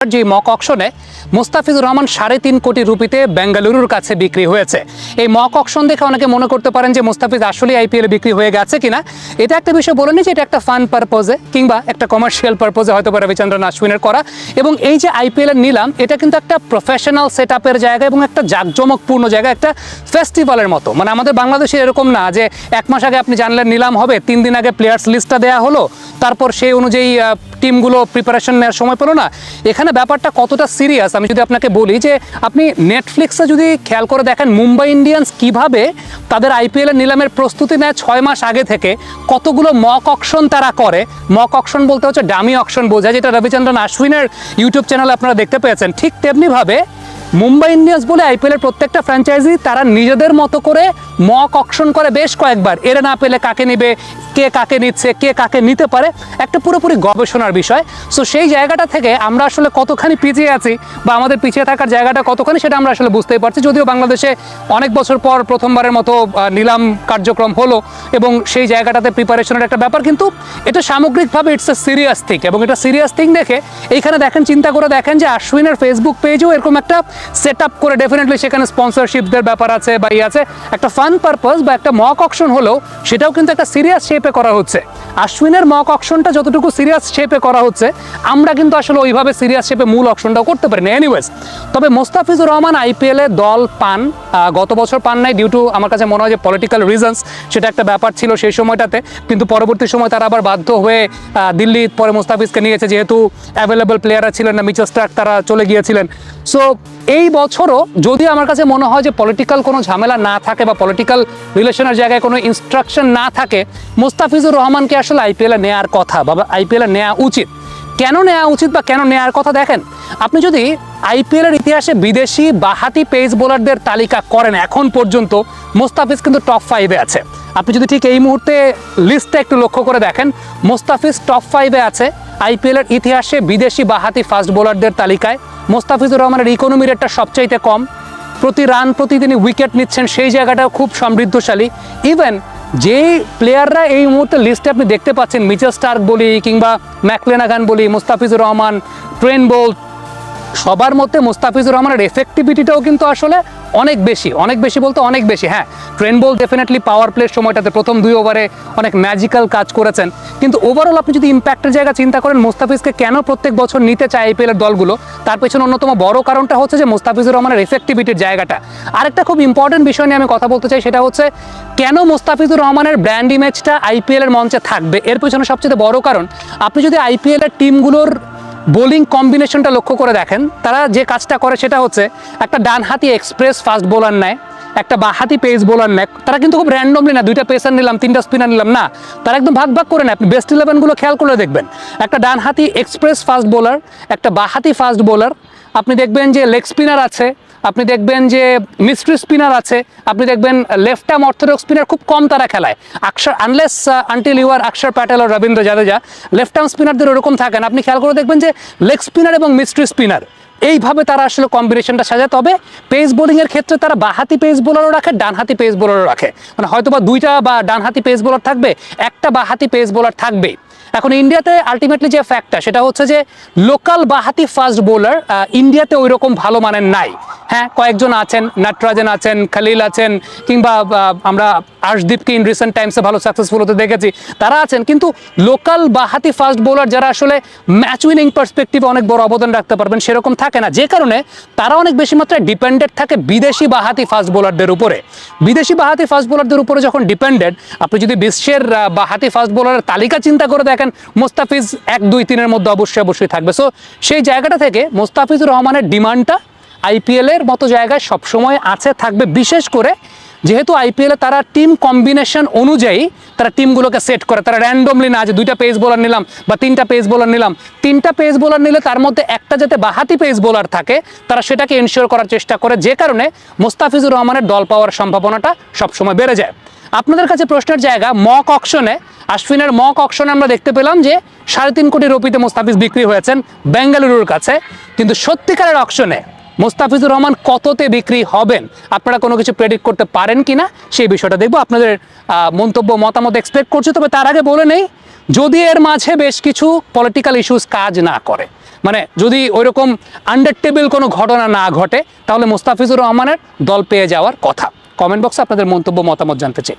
যে মক অকশনে মুস্তাফিজুর রহমান 3.5 কোটি রুপিতে বেঙ্গালুরুর কাছে বিক্রি হয়েছে। এই মক অকশন দেখে অনেকে মনে করতে পারেন যে মুস্তাফিজ আসলে আইপিএল বিক্রি হয়ে গেছে কিনা। এটা একটা বিষয় বলে নি যে এটা একটা ফান পারপোজে কিংবা একটা কমার্শিয়াল পারপোজে হয়তো রবিচন্দ্রন আশ্বিনের করা। এবং এই যে আইপিএল এর নিলাম এটা কিন্তু একটা প্রফেশনাল সেট আপের জায়গা এবং একটা জাঁকজমকপূর্ণ জায়গা, একটা ফেস্টিভ্যালের মতো। মানে আমাদের বাংলাদেশে এরকম না যে 1 মাস আগে আপনি জানলেন নিলাম হবে, 3 দিন আগে প্লেয়ার্স লিস্টটা দেওয়া হলো, তারপর সেই অনুযায়ী টিমগুলো প্রিপারেশন নেওয়ার সময় পেলো না। এখানে ব্যাপারটা কতটা সিরিয়াস আমি যদি আপনাকে বলি যে আপনি নেটফ্লিক্সে যদি খেয়াল করে দেখেন মুম্বাই ইন্ডিয়ান্স কিভাবে তাদের আইপিএল এর নিলামের প্রস্তুতি নেয় 6 মাস আগে থেকে, কতগুলো মক অকশন তারা করে। মক অকশন বলতে হচ্ছে ডামি অকশন বোঝায়, যেটা রবিচন্দ্রন আশ্বিনের ইউটিউব চ্যানেলে আপনারা দেখতে পেয়েছেন। ঠিক তেমনিভাবে মুম্বাই ইন্ডিয়ান্স বলে আইপিএল এর প্রত্যেকটা ফ্র্যাঞ্চাইজি তারা নিজেদের মতো করে মক অকশন করে বেশ কয়েকবার, এরা না পেলে কাকে নিবে, কে কাকে নিচ্ছে, কে কাকে নিতে পারে, একটা পুরোপুরি গবেষণার বিষয়। সো সেই জায়গাটা থেকে আমরা আসলে কতখানি পিছিয়ে আছি বা আমাদের পিছিয়ে থাকার জায়গাটা কতখানি সেটা আমরা আসলে বুঝতেই পারছি। যদিও বাংলাদেশে অনেক বছর পর প্রথমবারের মতো নিলাম কার্যক্রম হলো এবং সেই জায়গাটাতে প্রিপারেশনের একটা ব্যাপার, কিন্তু এটা সামগ্রিকভাবে ইটস এ সিরিয়াস থিং। এবং এটা সিরিয়াস থিং দেখে এইখানে দেখেন, চিন্তা করে দেখেন যে আশ্বিনের ফেসবুক পেজেও এরকম একটা সেট আপ করে ডেফিনেটলি সেখানে স্পন্সরশিপদের ব্যাপার আছে বা আছে, একটা ফান পারপাস বা একটা মক অকশন হলেও সেটাও কিন্তু একটা সিরিয়াস শেপে করা হচ্ছে। আশ্বিনের মক অকশনটা যতটুকু সিরিয়াস শেপে করা হচ্ছে আমরা কিন্তু আসলে ওইভাবে সিরিয়াস শেপে মূল অকশনটাও করতে পারি না। এনিওয়েজ, তবে মুস্তাফিজুর রহমান আইপিএলে দল পান, গত বছর পান নাই ডিউ টু আমার কাছে মনে হয় যে পলিটিক্যাল রিজনস, সেটা একটা ব্যাপার ছিল সেই সময়টাতে। কিন্তু পরবর্তী সময় তারা আবার বাধ্য হয়ে দিল্লি পরে মুস্তাফিজকে নিয়েছে, যেহেতু অ্যাভেলেবল প্লেয়াররা ছিলেন না, মিচেল স্টার্ক তারা চলে গিয়েছিলেন। সো এই বছরও যদি আমার কাছে মনে হয় যে পলিটিক্যাল কোনো ঝামেলা না থাকে বা পলিটিক্যাল রিলেশনের জায়গায় কোনো ইনস্ট্রাকশন না থাকে, মুস্তাফিজুর রহমানকে আসলে আইপিএলে নেওয়ার কথা বা আইপিএলে নেওয়া উচিত। কেন নেওয়া উচিত বা কেন নেওয়ার কথা দেখেন, আপনি যদি আইপিএলের ইতিহাসে বিদেশি বাহাতি পেস বোলারদের তালিকা করেন এখন পর্যন্ত মুস্তাফিজ কিন্তু টপ 5-এ আছে। আপনি যদি ঠিক এই মুহূর্তে লিস্টটা একটু লক্ষ্য করে দেখেন, মুস্তাফিজ টপ 5-এ আছে আইপিএলের ইতিহাসে বিদেশি বাহাতি ফাস্ট বোলারদের তালিকায়। মুস্তাফিজুর রহমানের ইকোনমি রেটটা সবচাইতে কম, প্রতি রান প্রতি তিনি উইকেট নিচ্ছেন সেই জায়গাটাও খুব সমৃদ্ধশালী। ইভেন যেই প্লেয়াররা এই মুহূর্তে লিস্টে আপনি দেখতে পাচ্ছেন, মিচেল স্টার্ক বলি কিংবা ম্যাকলেনাগান বলি, মুস্তাফিজুর রহমান, ট্রেন্ট বোল্ট, সবার মধ্যে মুস্তাফিজুর রহমানের এফেক্টিভিটিটাও কিন্তু আসলে অনেক বেশি বলতে অনেক বেশি। হ্যাঁ, ট্রেন্ট বোল্ট ডেফিনেটলি পাওয়ার প্লের সময়টাতে প্রথম 2 ওভারে অনেক ম্যাজিক্যাল কাজ করেছেন, কিন্তু ওভারঅল আপনি যদি ইম্প্যাক্টের জায়গা চিন্তা করেন মুস্তাফিজকে কেন প্রত্যেক বছর নিতে চায় আইপিএলের দলগুলো, তার পেছনে অন্যতম বড় কারণটা হচ্ছে যে মুস্তাফিজুর রহমানের এফেক্টিভিটির জায়গাটা। আরেকটা খুব ইম্পর্টেন্ট বিষয় নিয়ে আমি কথা বলতে চাই, সেটা হচ্ছে কেন মুস্তাফিজুর রহমানের ব্র্যান্ড ইমেজটা আইপিএলের মঞ্চে থাকবে। এর পেছনে সবচেয়ে বড় কারণ, আপনি যদি আইপিএলের টিমগুলোর বোলিং কম্বিনেশনটা লক্ষ্য করে দেখেন, তারা যে কাজটা করে সেটা হচ্ছে একটা ডানহাতি এক্সপ্রেস ফাস্ট বোলার নেয়, একটা বাহাতি পেস বোলার নেয়। তারা কিন্তু খুব র্যান্ডমলি না 2টা পেসার নিলাম 3টা স্পিনার নিলাম, না, তারা একদম ভাগ ভাগ করে নেয়। আপনি বেস্ট 11গুলো খেয়াল করে দেখবেন, একটা ডানহাতি এক্সপ্রেস ফাস্ট বোলার, একটা বাহাতি ফাস্ট বোলার, আপনি দেখবেন যে লেগ স্পিনার আছে, আপনি দেখবেন যে মিস্ট্রি স্পিনার আছে, আপনি দেখবেন লেফট আর্ম অর্থোডক্স স্পিনার খুব কম তারা খেলায়। আনলেস আনটিল ইউ আর অক্ষর প্যাটেল ও রবীন্দ্র জাদেজা, লেফট আর্ম স্পিনারদের ওরকম থাকে না। আপনি খেয়াল করে দেখবেন যে লেগ স্পিনার এবং মিস্ট্রি স্পিনার এইভাবে তারা আসলে কম্বিনেশনটা সাজায়। তবে পেস বোলিংয়ের ক্ষেত্রে তারা বাহাতি পেস বোলারও রাখে, ডানহাতি পেস বোলারও রাখে। মানে হয়তো বা 2টা বা ডানহাতি পেস বোলার থাকবে, একটা বাহাতি পেস বোলার থাকবে। এখন ইন্ডিয়াতে আলটিমেটলি যে ফ্যাক্টটা সেটা হচ্ছে যে লোকাল বাহাতি ফাস্ট বোলার ইন্ডিয়াতে ওই রকম ভালো মানের নাই। হ্যাঁ, কয়েকজন আছেন, নটরাজন আছেন, খালিল আছেন, কিংবা আমরা আর্শদীপকে ইন রিসেন্ট টাইমসে ভালো সাকসেসফুল হতে দেখেছি, তারা আছেন। কিন্তু লোকাল বাহাতি ফাস্ট বোলার যারা আসলে ম্যাচ উইনিং পার্সপেক্টিভে অনেক বড় অবদান রাখতে পারবেন সেরকম থাকে না, যে কারণে তারা অনেক বেশি মাত্রায় ডিপেন্ডেন্ট থাকে বিদেশি বাহাতি ফাস্ট বোলারদের উপরে। বিদেশি বাহাতি ফাস্ট বোলারদের উপরে যখন ডিপেন্ডেন্ট, আপনি যদি বিশ্বের বাহাতি ফাস্ট বোলারের তালিকা চিন্তা করে দেখেন, মুস্তাফিজ 1, 2, 3-এর মধ্যে অবশ্যই থাকবে। সো সেই জায়গাটা থেকে মুস্তাফিজুর রহমানের ডিমান্ডটা আইপিএলের মতো জায়গায় সবসময় আছে, থাকবে। বিশেষ করে যেহেতু আইপিএলে তারা টিম কম্বিনেশন অনুযায়ী তারা টিমগুলোকে সেট করে, তারা র্যান্ডমলি না যে 2টা পেস বোলার নিলাম বা 3টা পেস বোলার নিলাম, 3টা পেস বোলার নিলে তার মধ্যে একটা যাতে বাহাতি পেস বোলার থাকে তারা সেটাকে এনশিওর করার চেষ্টা করে, যে কারণে মুস্তাফিজুর রহমানের দল পাওয়ার সম্ভাবনাটা সবসময় বেড়ে যায়। আপনাদের কাছে প্রশ্নের জায়গা, মক অকশনে আশ্বিনের মক অকশনে আমরা দেখতে পেলাম যে 3.5 কোটি রুপিতে মুস্তাফিজ বিক্রি হয়েছেন বেঙ্গালুরুর কাছে, কিন্তু সত্যিকারের অকশনে মুস্তাফিজুর রহমান কততে বিক্রি হবেন আপনারা কোনো কিছু প্রেডিক্ট করতে পারেন কিনা সেই বিষয়টা দেখব। আপনাদের মন্তব্য মতামত এক্সপেক্ট করছি। তবে তার আগে বলে নেই, যদি এর মাঝে বেশ কিছু পলিটিক্যাল ইস্যুস কাজ না করে, মানে যদি ওইরকম আন্ডার টেবিল কোনো ঘটনা না ঘটে তাহলে মোস্তাফিজুর রহমানের দল পেয়ে যাওয়ার কথা। কমেন্ট বক্সে আপনাদের মন্তব্য মতামত জানতে চাই।